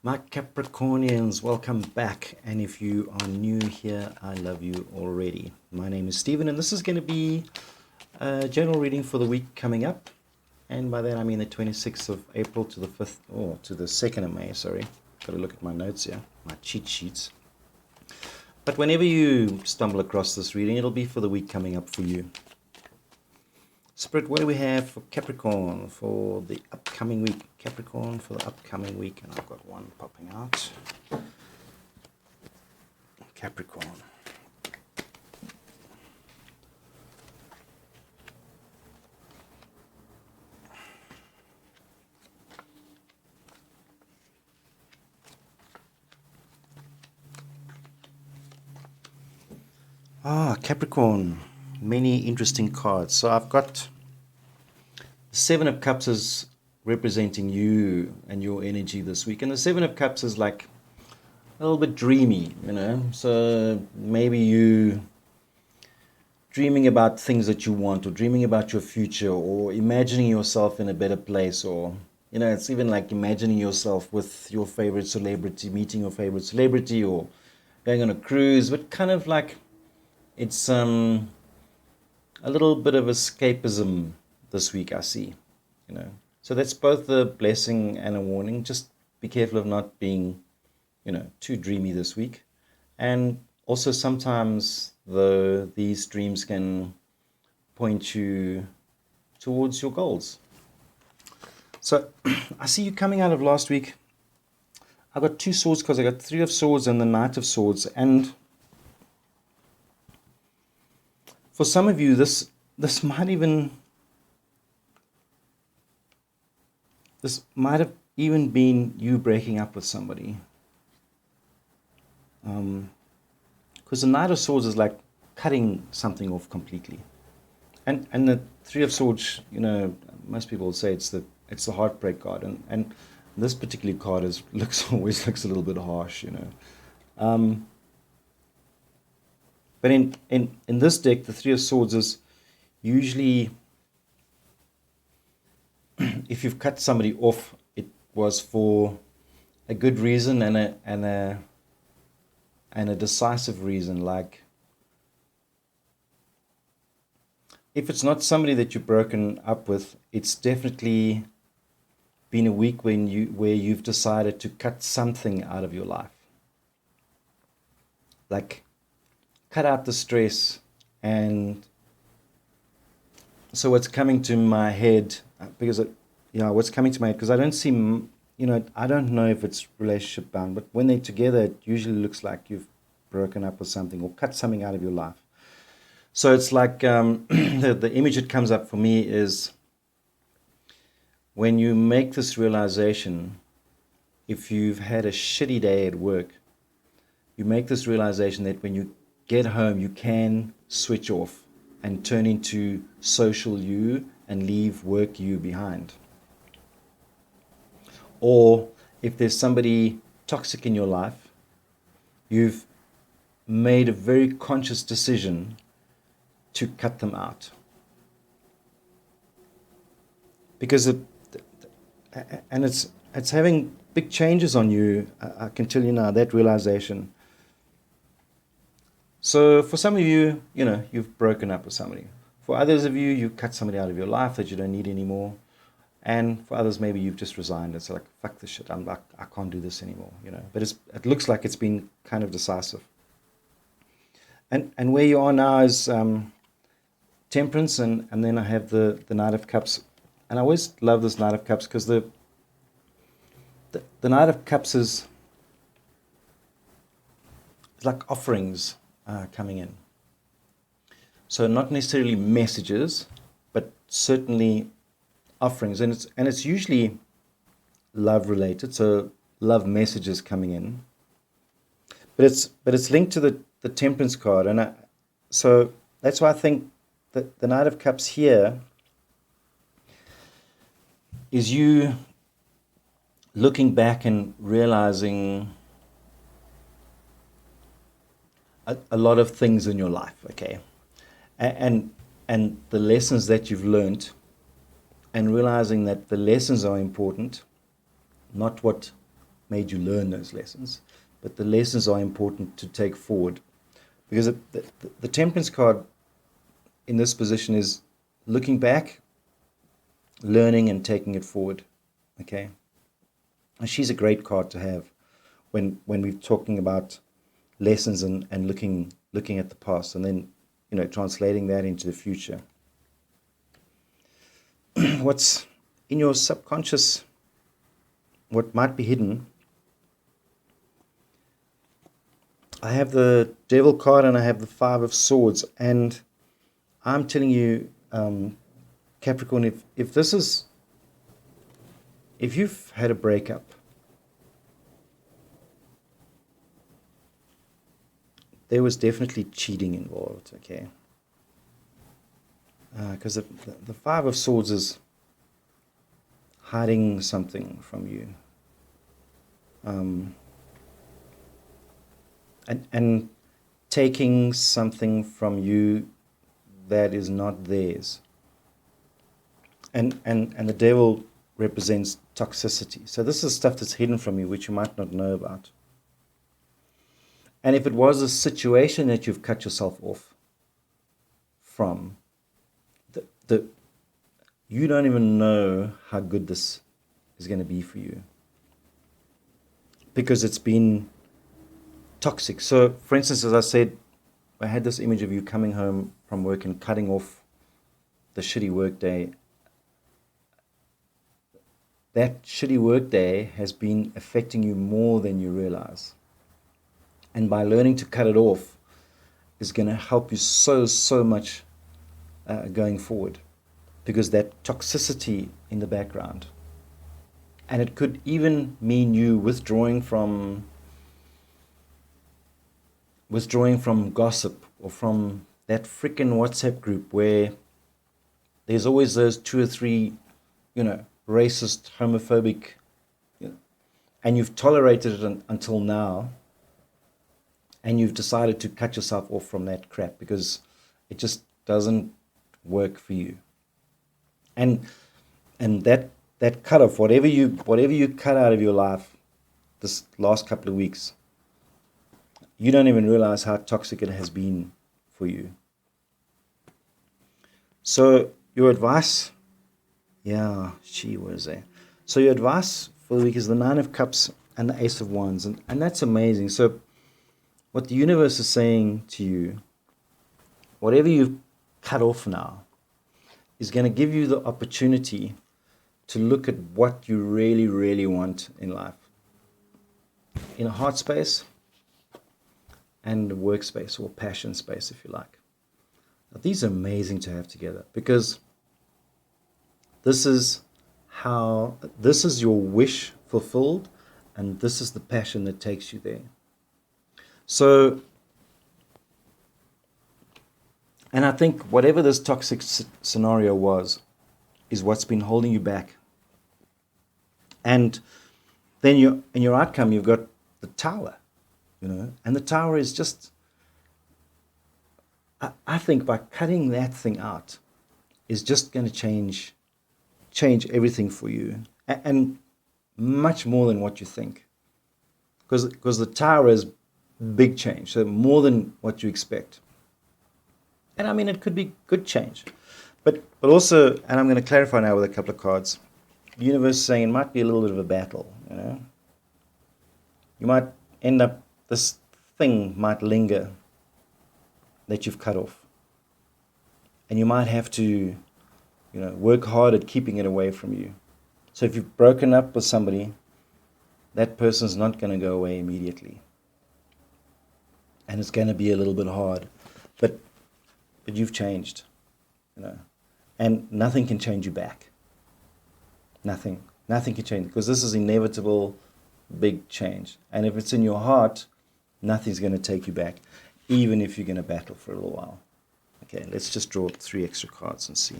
My Capricornians, welcome back. And if you are new here, I love you already. My name is Stephen, and this is going to be a general reading for the week coming up. And by that, I mean the 26th of April to the 5th, or to the 2nd of May, sorry. Got to look at my notes here, my cheat sheets. But whenever you stumble across this reading, it'll be for the week coming up for you. Spirit, what do we have for Capricorn for the upcoming week? Capricorn for the upcoming week, and I've got one popping out. Capricorn. Capricorn. Many interesting cards. So I've got the Seven of Cups is representing you and your energy this week. And the Seven of Cups is like a little bit dreamy, So maybe you dreaming about things that you want, or dreaming about your future, or imagining yourself in a better place, or it's even like imagining yourself with your favorite celebrity, meeting your favorite celebrity, or going on a cruise, but kind of like it's a little bit of escapism this week, I see, So that's both a blessing and a warning. Just be careful of not being, too dreamy this week. And also sometimes these dreams can point you towards your goals. So I see you coming out of last week. I got two swords because I got Three of Swords and the Knight of Swords. And for some of you, this might have even been you breaking up with somebody. Because the Knight of Swords is like cutting something off completely. And the Three of Swords, most people will say it's the heartbreak card. And this particular card always looks a little bit harsh, But in this deck, the Three of Swords is usually, if you've cut somebody off, it was for a good reason and a decisive reason. Like, if it's not somebody that you've broken up with, it's definitely been a week where you've decided to cut something out of your life. Like, cut out the stress. And so what's coming to my head, what's coming to my head, because I don't see, I don't know if it's relationship bound, but when they're together, it usually looks like you've broken up with something or cut something out of your life. So it's like the image that comes up for me is when you make this realization, if you've had a shitty day at work, you make this realization that when you get home, you can switch off and turn into social you and leave work you behind. Or if there's somebody toxic in your life, you've made a very conscious decision to cut them out. Because it's having big changes on you, I can tell you now, that realization. So for some of you, you've broken up with somebody. For others of you, you cut somebody out of your life that you don't need anymore. And for others, maybe you've just resigned. It's like, fuck this shit. I can't do this anymore, But it looks like it's been kind of decisive. And where you are now is Temperance, and then I have the Knight of Cups. And I always love this Knight of Cups because the Knight of Cups is like offerings coming in. So not necessarily messages, but certainly offerings, and it's usually love related. So love messages coming in, but it's linked to the Temperance card, and so that's why I think that the Knight of Cups here is you looking back and realizing a lot of things in your life, okay, and the lessons that you've learned, and realizing that the lessons are important, not what made you learn those lessons, but the lessons are important to take forward. Because the Temperance card in this position is looking back, learning and taking it forward. Okay? And she's a great card to have when we're talking about lessons and looking at the past, and then translating that into the future. What's in your subconscious, what might be hidden. I have the Devil card and I have the Five of Swords, and I'm telling you, Capricorn, if you've had a breakup, there was definitely cheating involved, okay? Because the Five of Swords is hiding something from you. And taking something from you that is not theirs. And the Devil represents toxicity. So this is stuff that's hidden from you, which you might not know about. And if it was a situation that you've cut yourself off from, you don't even know how good this is going to be for you, because it's been toxic. So, for instance, as I said, I had this image of you coming home from work and cutting off the shitty work day. That shitty work day has been affecting you more than you realize. And by learning to cut it off is going to help you so much going forward, because that toxicity in the background. And it could even mean you withdrawing from gossip, or from that freaking WhatsApp group where there's always those 2 or 3, racist, homophobic, and you've tolerated it until now, and you've decided to cut yourself off from that crap because it just doesn't work for you. And that cut off, whatever you cut out of your life this last couple of weeks, you don't even realize how toxic it has been for you. So your advice, So your advice for the week is the Nine of Cups and the Ace of Wands, and that's amazing. So what the universe is saying to you, whatever you've cut off now, is going to give you the opportunity to look at what you really, really want in life, in a heart space and a work space, or passion space, if you like. Now, these are amazing to have together, because this is your wish fulfilled, and this is the passion that takes you there. So, and I think whatever this toxic scenario was, is what's been holding you back. And then in your outcome, you've got the Tower, and the Tower is just, I think by cutting that thing out is just going to change everything for you, and much more than what you think, because the Tower is big change, so more than what you expect. And I mean, it could be good change, but also, and I'm going to clarify now with a couple of cards, the universe is saying it might be a little bit of a battle. You might end up, this thing might linger that you've cut off, and you might have to work hard at keeping it away from you. So if you've broken up with somebody, that person's not going to go away immediately, and it's going to be a little bit hard, but you've changed, and nothing can change you back. Nothing can change, because this is inevitable, big change. And if it's in your heart, nothing's going to take you back, even if you're going to battle for a little while. Okay, let's just draw 3 extra cards and see.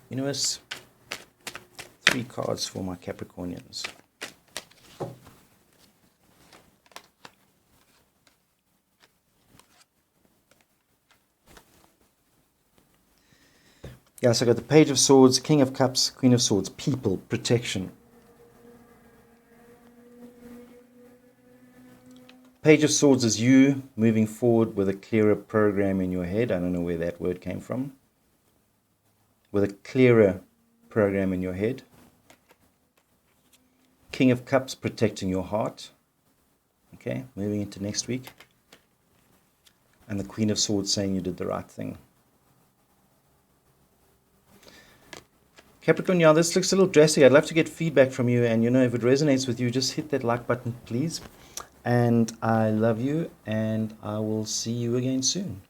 Universe, 3 cards for my Capricornians. So I got the Page of Swords, King of Cups, Queen of Swords, people, protection. Page of Swords is you moving forward with a clearer program in your head. I don't know where that word came from. With a clearer program in your head. King of Cups protecting your heart. Okay, moving into next week. And the Queen of Swords saying you did the right thing. Capricorn, yeah, this looks a little drastic. I'd love to get feedback from you. And, if it resonates with you, just hit that like button, please. And I love you. And I will see you again soon.